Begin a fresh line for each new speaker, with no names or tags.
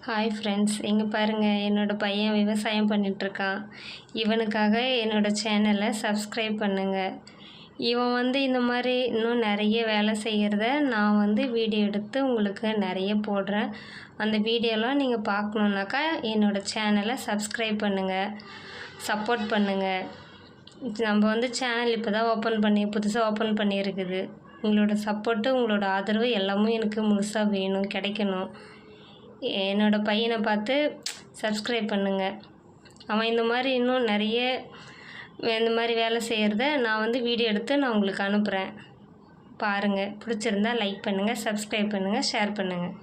Hi friends, இங்கே பாருங்கள், என்னோடய பையன் விவசாயம் பண்ணிகிட்ருக்கான். இவனுக்காக என்னோடய சேனலை சப்ஸ்கிரைப் பண்ணுங்கள். இவன் இந்த மாதிரி இன்னும் நிறைய வேலை செய்கிறத நான் வீடியோ எடுத்து உங்களுக்கு நிறைய போடுறேன். அந்த வீடியோலாம் நீங்கள் பார்க்கணுன்னாக்கா என்னோடய சேனலை சப்ஸ்கிரைப் பண்ணுங்கள், சப்போர்ட் பண்ணுங்கள். நம்ம சேனல் இப்போ தான் புதுசாக ஓப்பன் பண்ணியிருக்குது. உங்களோட சப்போர்ட்டு, உங்களோட ஆதரவு எல்லாமே எனக்கு முழுசாக வேணும், கிடைக்கணும். என்னோடய பையனை பார்த்து சப்ஸ்கிரைப் பண்ணுங்கள். அவன் இந்த மாதிரி இன்னும் நிறைய இந்த மாதிரி வேலை செய்கிறத நான் வீடியோ எடுத்து நான் உங்களுக்கு அனுப்புகிறேன். பாருங்கள், பிடிச்சிருந்தா லைக் பண்ணுங்கள், சப்ஸ்கிரைப் பண்ணுங்கள், ஷேர் பண்ணுங்கள்.